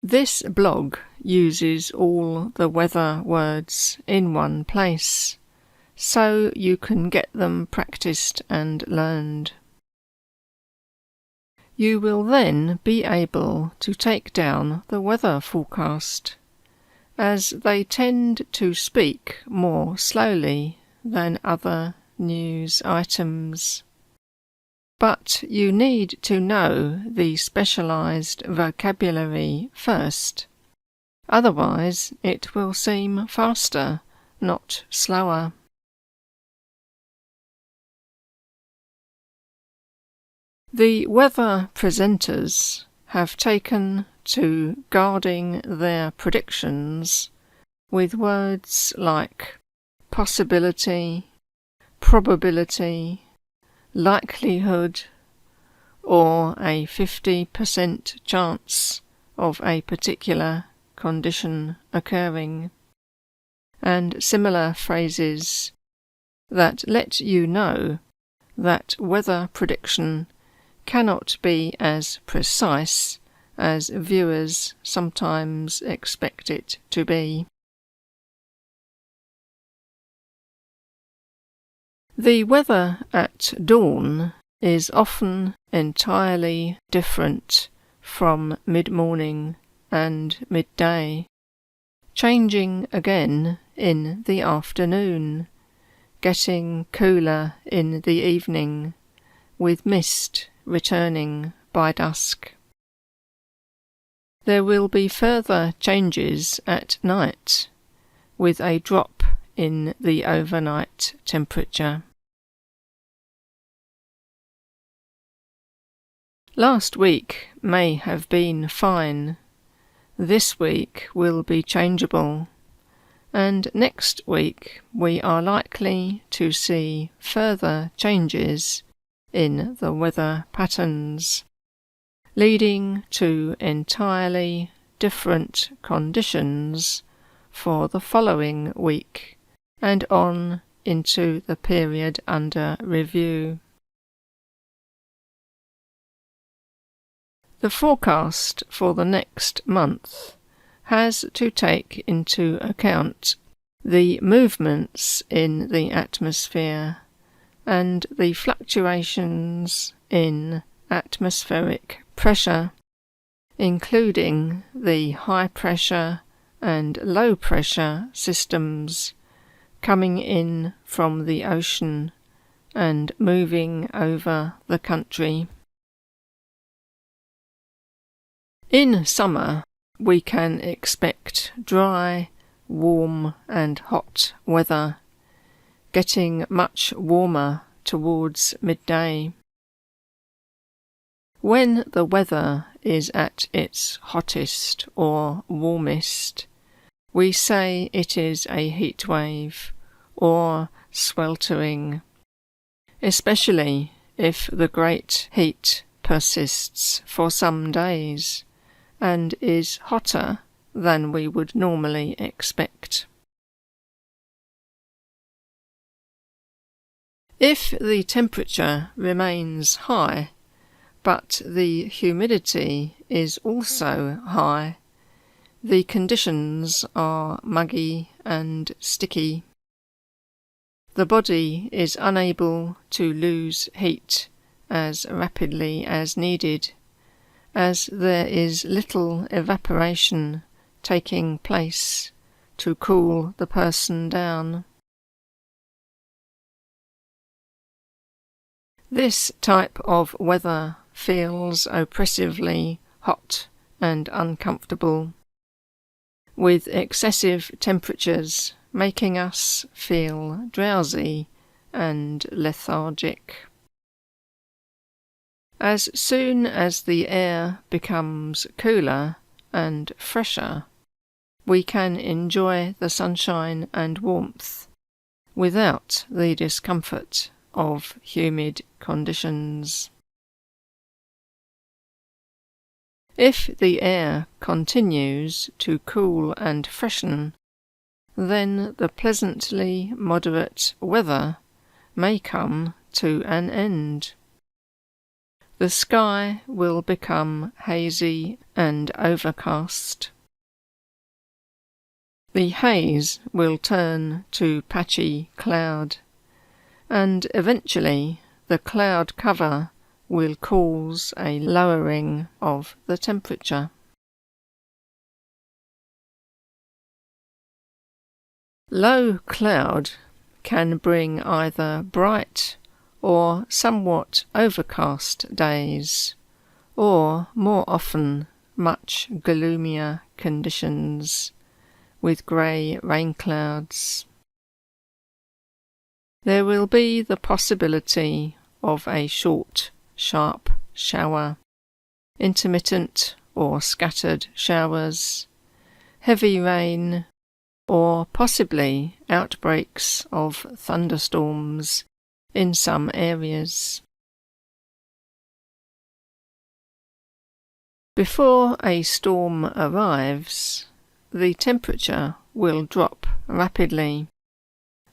This blog uses all the weather words in one place, so you can get them practiced and learned. You will then be able to take down the weather forecast, as they tend to speak more slowly than other news items. But you need to know the specialised vocabulary first, otherwise it will seem faster, not slower. The weather presenters have taken to guarding their predictions with words like possibility, probability, likelihood, or a 50% chance of a particular condition occurring, and similar phrases that let you know that weather prediction cannot be as precise as viewers sometimes expect it to be. The weather at dawn is often entirely different from mid-morning and midday, changing again in the afternoon, getting cooler in the evening, with mist returning by dusk. There will be further changes at night, with a drop in the overnight temperature. Last week may have been fine. This week will be changeable, and next week we are likely to see further changes in the weather patterns, leading to entirely different conditions for the following week and on into the period under review. The forecast for the next month has to take into account the movements in the atmosphere and the fluctuations in atmospheric pressure, including the high pressure and low pressure systems coming in from the ocean and moving over the country. In summer, we can expect dry, warm and hot weather, getting much warmer towards midday. When the weather is at its hottest or warmest, we say it is a heat wave or sweltering, especially if the great heat persists for some days and is hotter than we would normally expect. If the temperature remains high, but the humidity is also high, the conditions are muggy and sticky. The body is unable to lose heat as rapidly as needed, as there is little evaporation taking place to cool the person down. This type of weather feels oppressively hot and uncomfortable, with excessive temperatures making us feel drowsy and lethargic. As soon as the air becomes cooler and fresher, we can enjoy the sunshine and warmth without the discomfort of humid conditions. If the air continues to cool and freshen, then the pleasantly moderate weather may come to an end. the sky will become hazy and overcast. The haze will turn to patchy cloud, and eventually the cloud cover will cause a lowering of the temperature. Low cloud can bring either bright or somewhat overcast days, or more often much gloomier conditions, with grey rain clouds. There will be the possibility of a short, sharp shower, intermittent or scattered showers, heavy rain, or possibly outbreaks of thunderstorms in some areas. Before a storm arrives, the temperature will drop rapidly,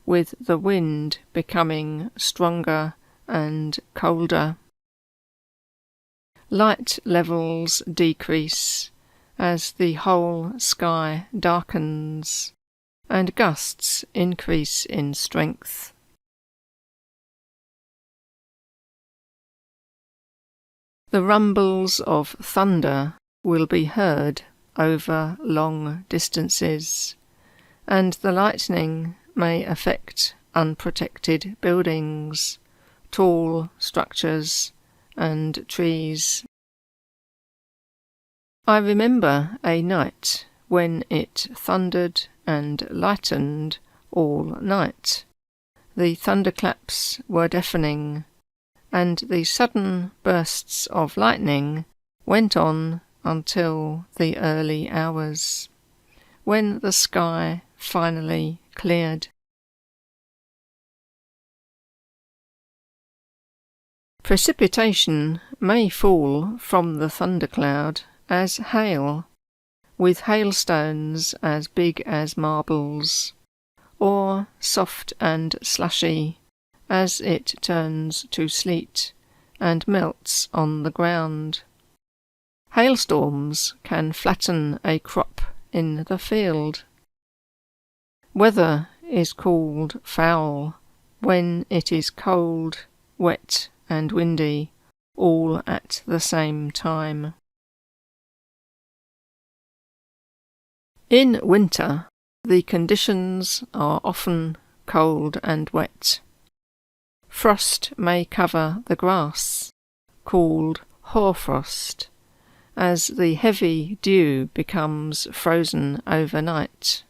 with the wind becoming stronger and colder. Light levels decrease as the whole sky darkens, and gusts increase in strength. The rumbles of thunder will be heard over long distances, and the lightning may affect unprotected buildings, tall structures, and trees. I remember a night when it thundered and lightened all night. The thunderclaps were deafening, and the sudden bursts of lightning went on until the early hours, when the sky finally cleared. Precipitation may fall from the thundercloud as hail, with hailstones as big as marbles, or soft and slushy as it turns to sleet and melts on the ground. Hailstorms can flatten a crop in the field. Weather is called foul when it is cold, wet, and windy, all at the same time. In winter, the conditions are often cold and wet. Frost may cover the grass, called hoarfrost, as the heavy dew becomes frozen overnight.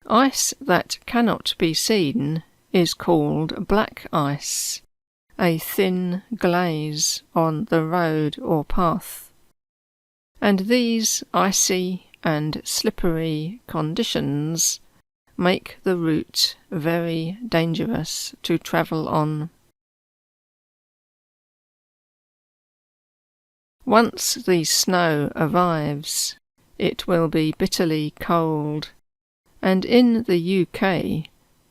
Ice that cannot be seen is called black ice, a thin glaze on the road or path, and these icy and slippery conditions make the route very dangerous to travel on. Once the snow arrives, it will be bitterly cold, and in the UK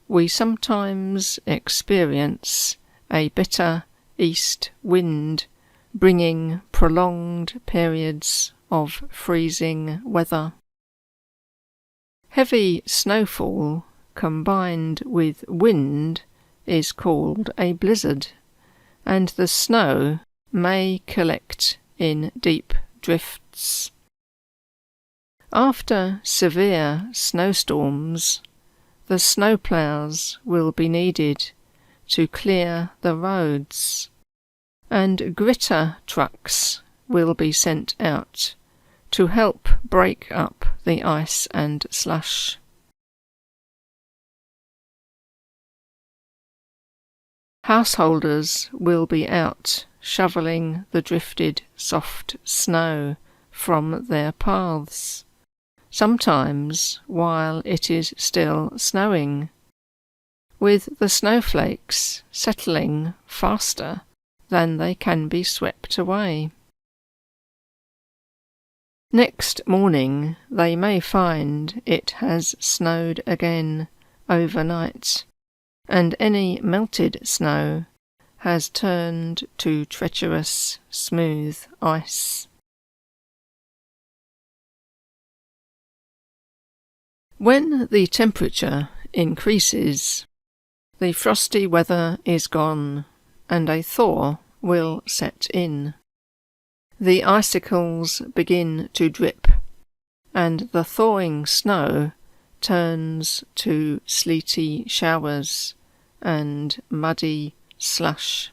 we sometimes experience a bitter east wind, bringing prolonged periods of freezing weather. Heavy snowfall combined with wind is called a blizzard, and the snow may collect in deep drifts. After severe snowstorms, the snowplows will be needed to clear the roads, and gritter trucks will be sent out to help break up the ice and slush. Householders will be out shoveling the drifted soft snow from their paths, sometimes while it is still snowing, with the snowflakes settling faster than they can be swept away. Next morning they may find it has snowed again overnight, and any melted snow has turned to treacherous, smooth ice. When the temperature increases, the frosty weather is gone, and a thaw will set in. The icicles begin to drip, and the thawing snow turns to sleety showers and muddy slush.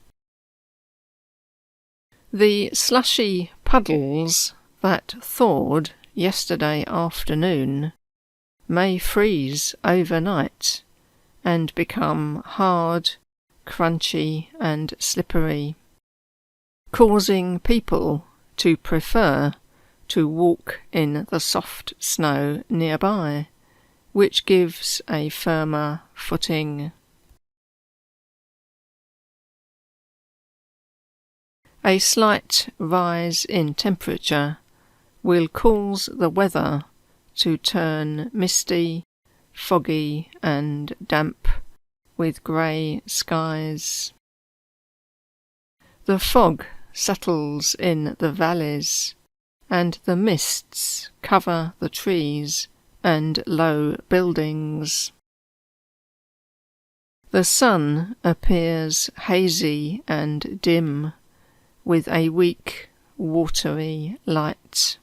The slushy puddles that thawed yesterday afternoon may freeze overnight and become hard, crunchy and slippery, causing people to prefer to walk in the soft snow nearby, which gives a firmer footing. A slight rise in temperature will cause the weather to turn misty, foggy and damp, with grey skies. The fog settles in the valleys, and the mists cover the trees and low buildings. The sun appears hazy and dim, with a weak, watery light.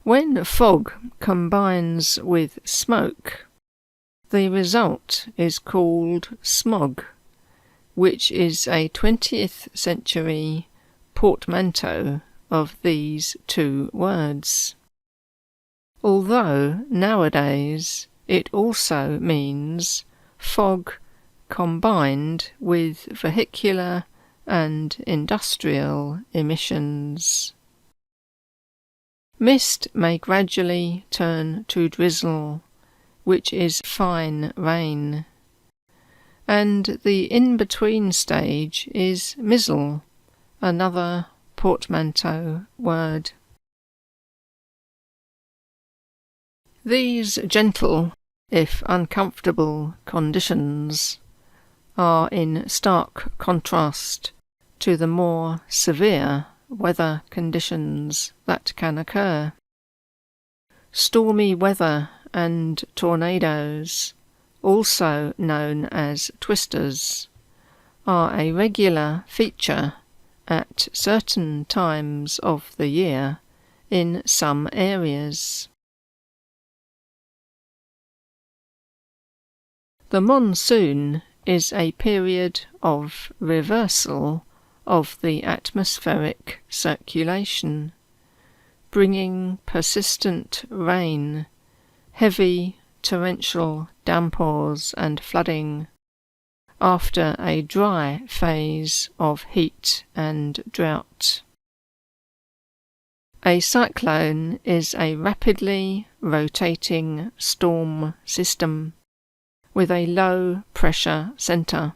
When fog combines with smoke, the result is called smog, which is a 20th century portmanteau of these two words, although nowadays it also means fog combined with vehicular and industrial emissions. Mist may gradually turn to drizzle, which is fine rain, and the in-between stage is mizzle, another portmanteau word. These gentle, if uncomfortable, conditions are in stark contrast to the more severe weather conditions that can occur. Stormy weather and tornadoes, also known as twisters, are a regular feature at certain times of the year in some areas. The monsoon is a period of reversal of the atmospheric circulation, bringing persistent rain, heavy torrential downpours and flooding, after a dry phase of heat and drought. A cyclone is a rapidly rotating storm system with a low pressure centre,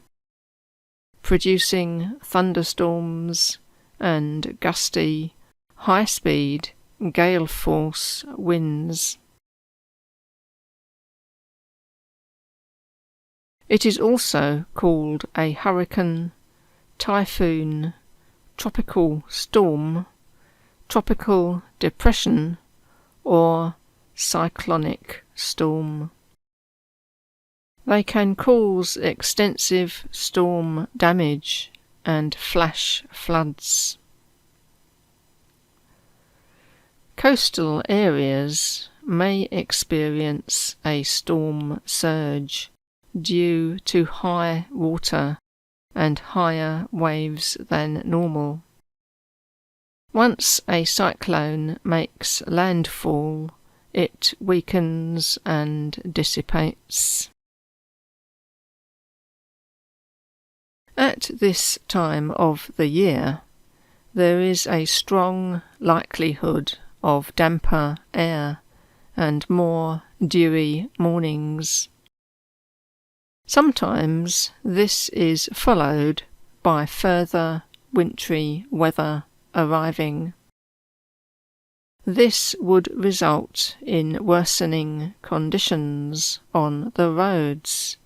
producing thunderstorms and gusty, high-speed, gale-force winds. It is also called a hurricane, typhoon, tropical storm, tropical depression, or cyclonic storm. They can cause extensive storm damage and flash floods. Coastal areas may experience a storm surge due to high water and higher waves than normal. Once a cyclone makes landfall, it weakens and dissipates. At this time of the year, there is a strong likelihood of damper air and more dewy mornings. Sometimes this is followed by further wintry weather arriving. This would result in worsening conditions on the roads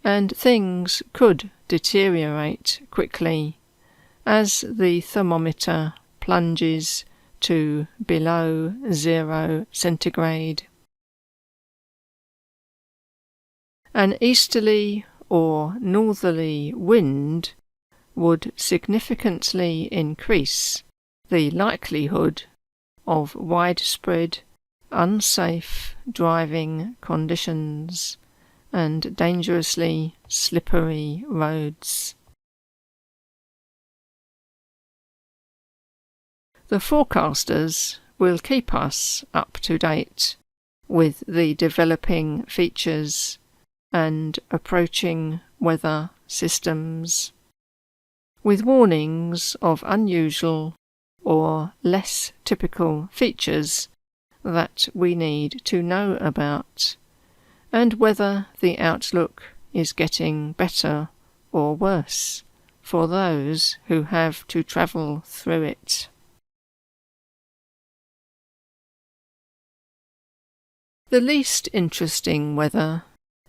and things could deteriorate quickly as the thermometer plunges to below 0 centigrade. An easterly or northerly wind would significantly increase the likelihood of widespread unsafe driving conditions and dangerously slippery roads. The forecasters will keep us up to date with the developing features and approaching weather systems, with warnings of unusual or less typical features that we need to know about, and whether the outlook is getting better or worse for those who have to travel through it. The least interesting weather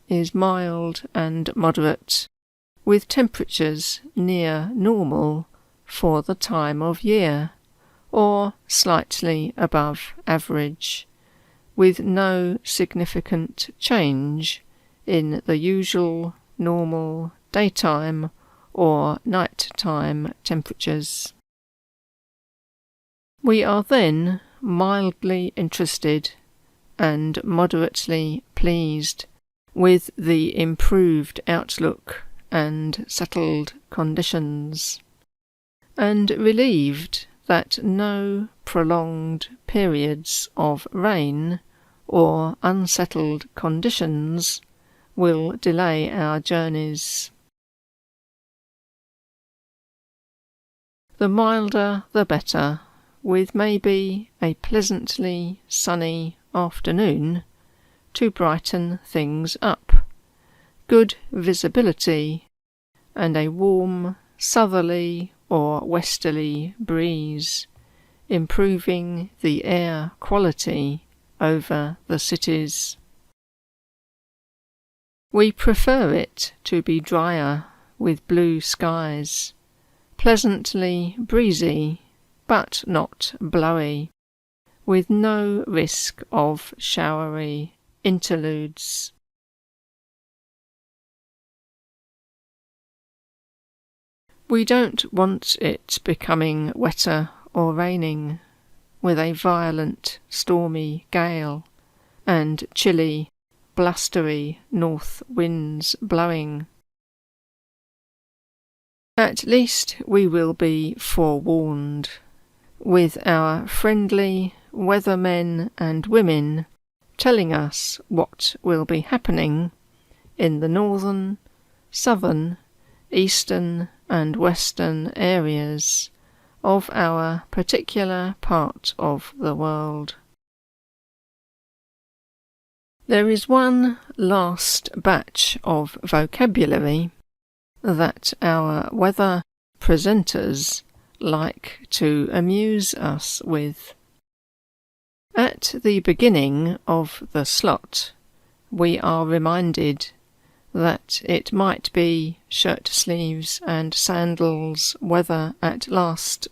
is mild and moderate, with temperatures near normal for the time of year, or slightly above average, with no significant change in the usual normal daytime or nighttime temperatures. We are then mildly interested and moderately pleased with the improved outlook and settled conditions, and relieved that no prolonged periods of rain or unsettled conditions will delay our journeys. The milder the better, with maybe a pleasantly sunny afternoon to brighten things up, good visibility, and a warm southerly or westerly breeze, improving the air quality over the cities. We prefer it to be drier, with blue skies, pleasantly breezy but not blowy, with no risk of showery interludes. We don't want it becoming wetter or raining, with a violent stormy gale and chilly, blustery north winds blowing. At least we will be forewarned, with our friendly weathermen and women telling us what will be happening in the northern, southern, eastern and western areas of our particular part of the world. There is one last batch of vocabulary that our weather presenters like to amuse us with. At the beginning of the slot, we are reminded that it might be shirt sleeves and sandals weather at last,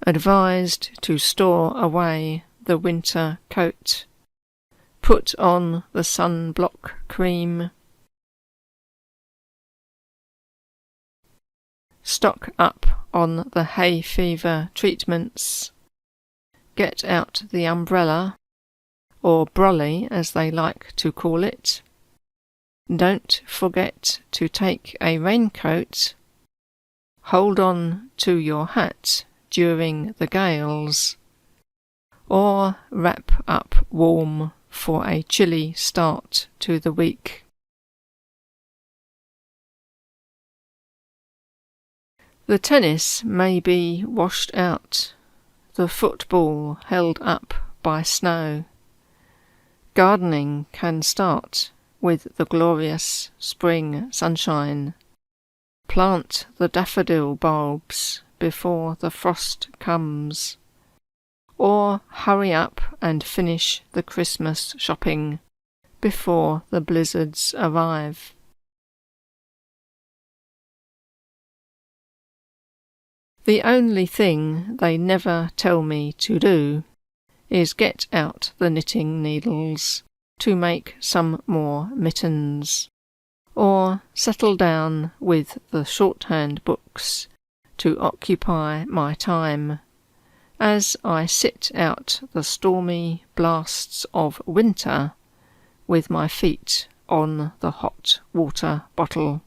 advised to store away the winter coat, put on the sunblock cream, stock up on the hay fever treatments, get out the umbrella, or brolly as they like to call it. Don't forget to take a raincoat. Hold on to your hat during the gales, or wrap up warm for a chilly start to the week. The tennis may be washed out, the football held up by snow. Gardening can start with the glorious spring sunshine. Plant the daffodil bulbs before the frost comes, or hurry up and finish the Christmas shopping before the blizzards arrive. The only thing they never tell me to do is get out the knitting needles to make some more mittens, or settle down with the shorthand books to occupy my time, as I sit out the stormy blasts of winter with my feet on the hot water bottle.